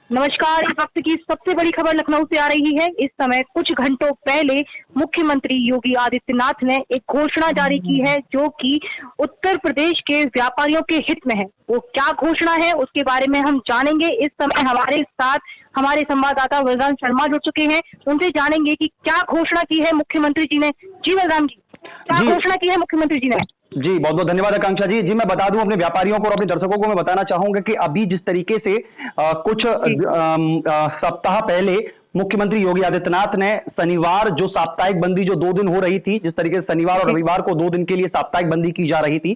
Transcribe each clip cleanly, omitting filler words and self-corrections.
नमस्कार। इस वक्त की सबसे बड़ी खबर लखनऊ से आ रही है। इस समय कुछ घंटों पहले मुख्यमंत्री योगी आदित्यनाथ ने एक घोषणा जारी की है जो कि उत्तर प्रदेश के व्यापारियों के हित में है। वो क्या घोषणा है उसके बारे में हम जानेंगे। इस समय हमारे साथ हमारे संवाददाता बलराम शर्मा जुड़ चुके हैं। उनसे जानेंगे कि क्या घोषणा की है मुख्यमंत्री जी ने। जी बलराम जी, क्या घोषणा की है मुख्यमंत्री जी ने? जी, बहुत बहुत धन्यवाद आकांक्षा जी। मैं बता दूं अपने व्यापारियों को और अपने दर्शकों को मैं बताना चाहूंगा कि अभी जिस तरीके से कुछ सप्ताह पहले मुख्यमंत्री योगी आदित्यनाथ ने शनिवार जो साप्ताहिक बंदी जो 2 दिन हो रही थी, जिस तरीके से शनिवार और रविवार को 2 दिन के लिए साप्ताहिक बंदी की जा रही थी,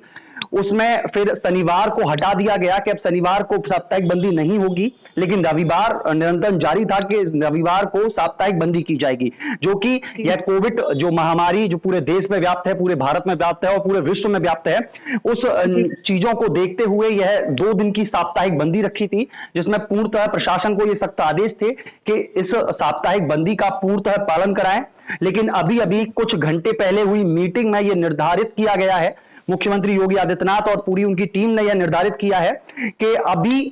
उसमें फिर शनिवार को हटा दिया गया कि अब शनिवार को साप्ताहिक बंदी नहीं होगी, लेकिन रविवार निरंतर जारी था कि रविवार को साप्ताहिक बंदी की जाएगी, जो कि यह कोविड जो महामारी जो पूरे देश में व्याप्त है, पूरे भारत में व्याप्त है और पूरे विश्व में व्याप्त है, उस चीजों को देखते हुए यह 2 दिन की साप्ताहिक बंदी रखी थी, जिसमें पूर्णतः प्रशासन को ये सख्त आदेश थे कि इस साप्ताहिक बंदी का पूर्णतः पालन कराएं। लेकिन अभी अभी कुछ घंटे पहले हुई मीटिंग में यह निर्धारित किया गया है, मुख्यमंत्री योगी आदित्यनाथ और पूरी उनकी टीम ने यह निर्धारित किया है कि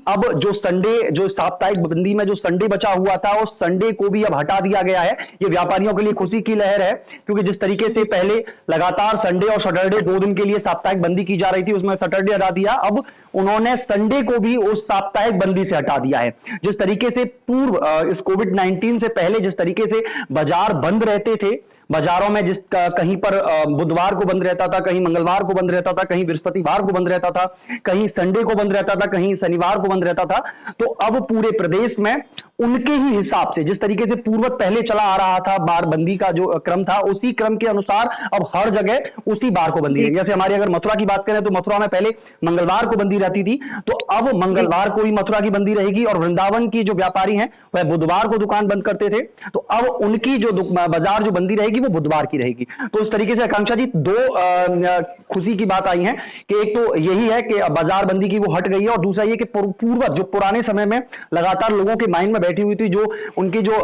अब जो संडे, जो साप्ताहिक बंदी में जो संडे बचा हुआ था, उस संडे को भी अब हटा दिया गया है। ये व्यापारियों के लिए खुशी की लहर है, क्योंकि जिस तरीके से पहले लगातार संडे और सैटरडे 2 दिन के लिए साप्ताहिक बंदी की जा रही थी, उसमें सैटरडे हटा दिया, अब उन्होंने संडे को भी उस साप्ताहिक बंदी से हटा दिया है। जिस तरीके से पूर्व इस कोविड-19 से पहले जिस तरीके से बाजार बंद रहते थे, बाजारों में जिस कहीं पर बुधवार को बंद रहता था, कहीं मंगलवार को बंद रहता था, कहीं बृहस्पतिवार को बंद रहता था, कहीं संडे को बंद रहता था, कहीं शनिवार को बंद रहता था, तो अब पूरे प्रदेश में उनके ही हिसाब से जिस तरीके से पूर्वत पहले चला आ रहा था बार बंदी का जो क्रम था, उसी क्रम के अनुसार अब हर जगह उसी बार को बंदी है। जैसे हमारी अगर मथुरा की बात करें तो मथुरा में पहले मंगलवार को बंदी रहती थी, तो अब मंगलवार को ही मथुरा की बंदी रहेगी और वृंदावन की जो व्यापारी हैं वह बुधवार को दुकान बंद करते थे, तो अब उनकी जो बाजार जो बंदी रहेगी वो बुधवार की रहेगी। तो इस तरीके से आकांक्षा जी 2 खुशी की बात आई है कि एक तो यही है कि बाजार बंदी की वो हट गई है, और दूसरा ये कि पूर्वज जो पुराने समय में लगातार लोगों के माइंड में बैठी हुई थी, जो उनके जो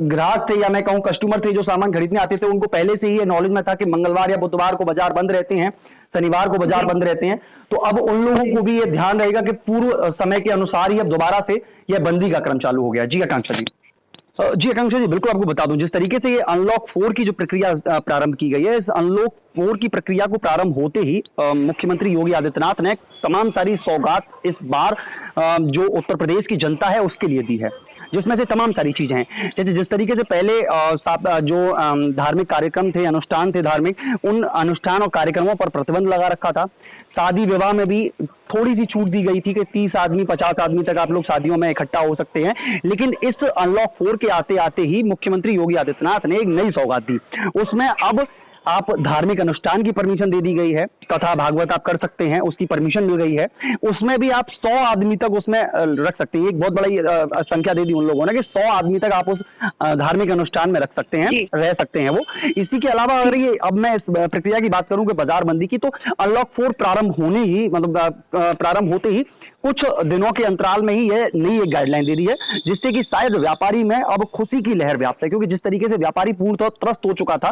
ग्राहक थे या मैं कहूं कस्टमर थे, जो सामान खरीदने आते थे, उनको पहले से ही ये नॉलेज में था कि मंगलवार या बुधवार को बाजार बंद रहते हैं, शनिवार को बाजार बंद रहते हैं। तो अब उन लोगों को भी ये ध्यान रहेगा कि पूर्व समय के अनुसार ही अब दोबारा से यह बंदी का क्रम चालू हो गया। जी आकांक्षा जी। जी आकांक्षा जी, बिल्कुल आपको बता दूं, जिस तरीके से ये अनलॉक 4 की जो प्रक्रिया प्रारंभ की गई है, इस अनलॉक 4 की प्रक्रिया को प्रारंभ होते ही मुख्यमंत्री योगी आदित्यनाथ ने तमाम सारी सौगात इस बार जो उत्तर प्रदेश की जनता है उसके लिए दी है, जिसमें से तमाम सारी चीजें हैं। जैसे जिस तरीके से पहले जो धार्मिक कार्यक्रम थे, अनुष्ठान थे धार्मिक, उन अनुष्ठान और कार्यक्रमों पर प्रतिबंध लगा रखा था। शादी विवाह में भी थोड़ी सी छूट दी गई थी कि 30 आदमी 50 आदमी तक आप लोग शादियों में इकट्ठा हो सकते हैं, लेकिन इस अनलॉक 4 के आते आते ही मुख्यमंत्री योगी आदित्यनाथ ने एक नई सौगात दी। उसमें अब आप धार्मिक अनुष्ठान की परमिशन दे दी गई है, कथा भागवत आप कर सकते हैं, उसकी परमिशन मिल गई है। उसमें भी आप 100 आदमी तक उसमें रख सकते हैं। एक बहुत बड़ी संख्या दे दी उन लोगों ने कि 100 आदमी तक आप उस धार्मिक अनुष्ठान में रख सकते हैं, रह सकते हैं वो। इसी के अलावा अगर ये अब मैं इस प्रक्रिया की बात करूं कि बाजार बंदी की, तो अनलॉक 4 प्रारंभ होने ही मतलब प्रारंभ होते ही कुछ दिनों के अंतराल में ही ये नई एक गाइडलाइन दे दी है, जिससे कि शायद व्यापारी में अब खुशी की लहर व्याप्त है, क्योंकि जिस तरीके से व्यापारी पूर्णतः त्रस्त हो चुका था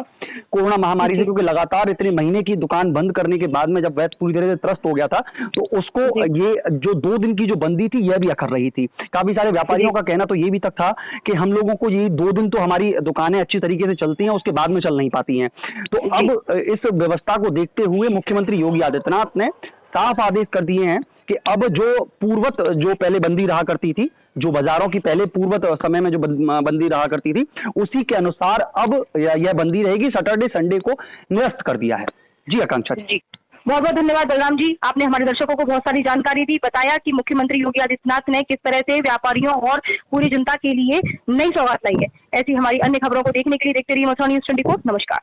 कोरोना महामारी से, क्योंकि लगातार इतने महीने की दुकान बंद करने के बाद में जब वह पूरी तरह से त्रस्त हो गया था, तो उसको ये जो 2 दिन की जो बंदी थी यह भी अखर रही थी। काफी सारे व्यापारियों का कहना तो ये भी तक था कि हम लोगों को ये 2 दिन तो हमारी दुकानें अच्छी तरीके से चलती हैं, उसके बाद में चल नहीं पाती हैं। तो अब इस व्यवस्था को देखते हुए मुख्यमंत्री योगी आदित्यनाथ ने साफ आदेश कर दिए हैं कि अब जो पूर्वत जो पहले बंदी रहा करती थी, जो बाजारों की पहले पूर्वत समय में जो बंदी रहा करती थी, उसी के अनुसार अब यह बंदी रहेगी। सैटरडे संडे को निरस्त कर दिया है। जी आकांक्षा जी। बहुत बहुत धन्यवाद बलराम जी, आपने हमारे दर्शकों को बहुत सारी जानकारी दी, बताया कि मुख्यमंत्री योगी आदित्यनाथ ने किस तरह से व्यापारियों और पूरी जनता के लिए नई सौगात लाई है। ऐसी हमारी अन्य खबरों को देखने के लिए देखते रहिए मथुरा न्यूज़ 24। नमस्कार।